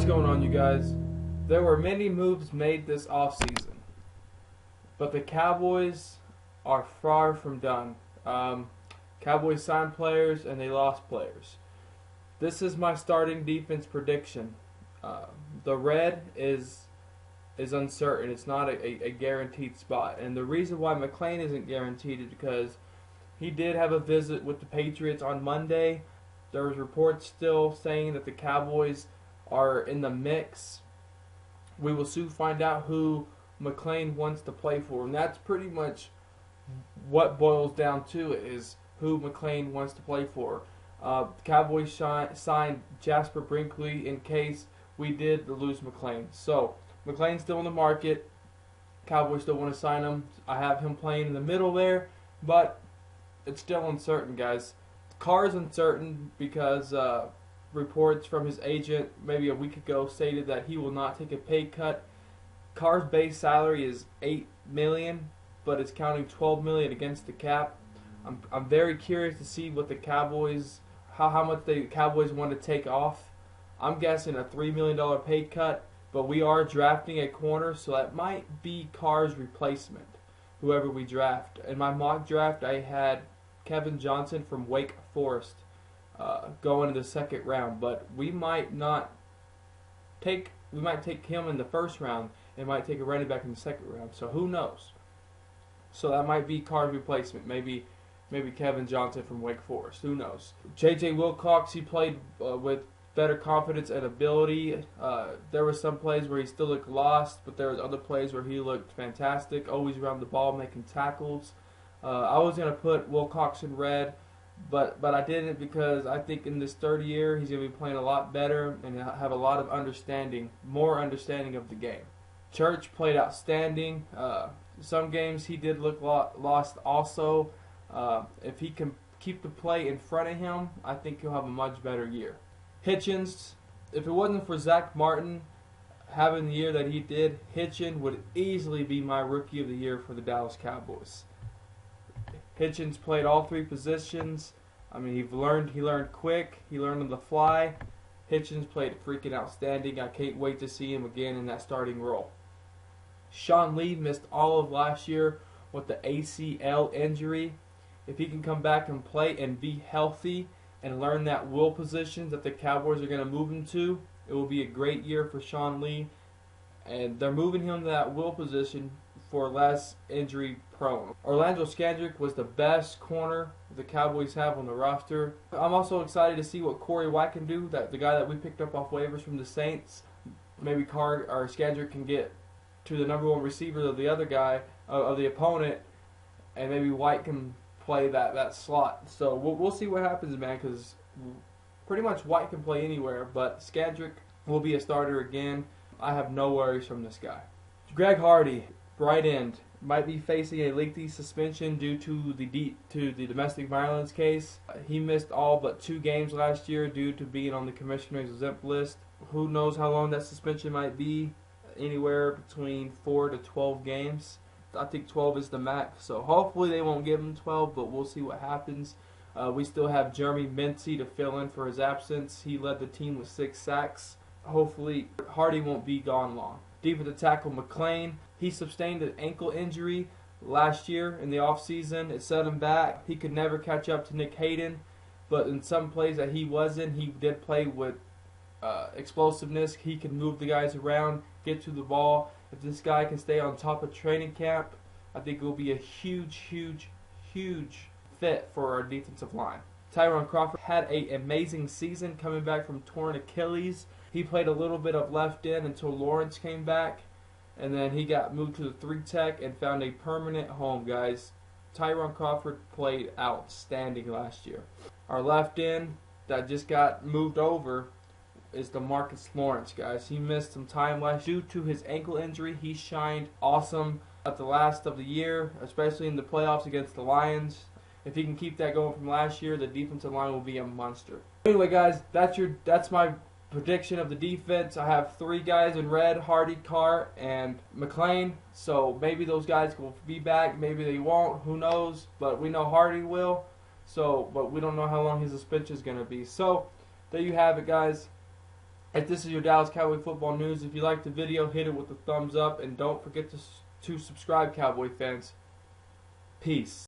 What's going on, you guys? There were many moves made this offseason, but the Cowboys are far from done. Cowboys signed players and they lost players. This is my starting defense prediction. The red is uncertain. It's not a guaranteed spot. And the reason why McClain isn't guaranteed is because he did have a visit with the Patriots on Monday. There was reports still saying that the Cowboys are in the mix. We will soon find out who McClain wants to play for. And that's pretty much what boils down to it, is who McClain wants to play for. Cowboys signed Jasper Brinkley in case we did lose McClain. So McClain's still in the market. Cowboys still want to sign him. I have him playing in the middle there, but it's still uncertain, guys. Carr's uncertain because reports from his agent maybe a week ago stated that he will not take a pay cut. Carr's base salary is $8 million, but it's counting $12 million against the cap. I'm very curious to see what the Cowboys, how much the Cowboys want to take off. I'm guessing a $3 million pay cut, but we are drafting a corner, so that might be Carr's replacement, whoever we draft. In my mock draft, I had Kevin Johnson from Wake Forest going in the second round, but we might take him in the first round and might take a running back in the second round. So who knows? So that might be Carr's replacement. Maybe Kevin Johnson from Wake Forest. Who knows? J.J. Wilcox, he played with better confidence and ability. There were some plays where he still looked lost, but there was other plays where he looked fantastic, always around the ball, making tackles. I was going to put Wilcox in red, but I didn't, because I think in this third year he's going to be playing a lot better and have a lot of more understanding of the game. Church played outstanding. Some games he did look lost also. If he can keep the play in front of him, I think he'll have a much better year. Hitchens, if it wasn't for Zach Martin having the year that he did, Hitchens would easily be my Rookie of the Year for the Dallas Cowboys. Hitchens played all three positions. I mean, he learned quick. He learned on the fly. Hitchens played freaking outstanding. I can't wait to see him again in that starting role. Sean Lee missed all of last year with the ACL injury. If he can come back and play and be healthy and learn that will position that the Cowboys are going to move him to, it will be a great year for Sean Lee. And they're moving him to that will position for less injury prone. Orlando Scandrick was the best corner the Cowboys have on the roster. I'm also excited to see what Corey White can do, the guy that we picked up off waivers from the Saints. Maybe Scandrick can get to the number one receiver of the other guy, of the opponent, and maybe White can play that slot. So we'll see what happens, man, because pretty much White can play anywhere, but Scandrick will be a starter again. I have no worries from this guy. Greg Hardy, right end, might be facing a lengthy suspension due to the domestic violence case. He missed all but 2 games last year due to being on the commissioner's exempt list. Who knows how long that suspension might be? Anywhere between 4 to 12 games. I think 12 is the max, so hopefully they won't give him 12, but we'll see what happens. We still have Jeremy Mincy to fill in for his absence. He led the team with 6 sacks. Hopefully Hardy won't be gone long. Defensive tackle McClain, he sustained an ankle injury last year in the offseason. It set him back. He could never catch up to Nick Hayden, but in some plays that he was in, he did play with explosiveness. He can move the guys around, get to the ball. If this guy can stay on top of training camp, I think it will be a huge fit for our defensive line. Tyron Crawford had an amazing season coming back from torn Achilles. He played a little bit of left end until Lawrence came back, and then he got moved to the 3 tech and found a permanent home, guys. Tyron Crawford played outstanding last year. Our left end that just got moved over is DeMarcus Lawrence, guys. He missed some time last year due to his ankle injury. He shined awesome at the last of the year, especially in the playoffs against the Lions. If he can keep that going from last year, the defensive line will be a monster. Anyway, guys, that's my prediction of the defense. I have 3 guys in red: Hardy, Carr, and McClain. So maybe those guys will be back, maybe they won't. Who knows? But we know Hardy will. So, but we don't know how long his suspension is going to be. So there you have it, guys. If this is your Dallas Cowboy football news, if you liked the video, hit it with a thumbs up, and don't forget to subscribe, Cowboy fans. Peace.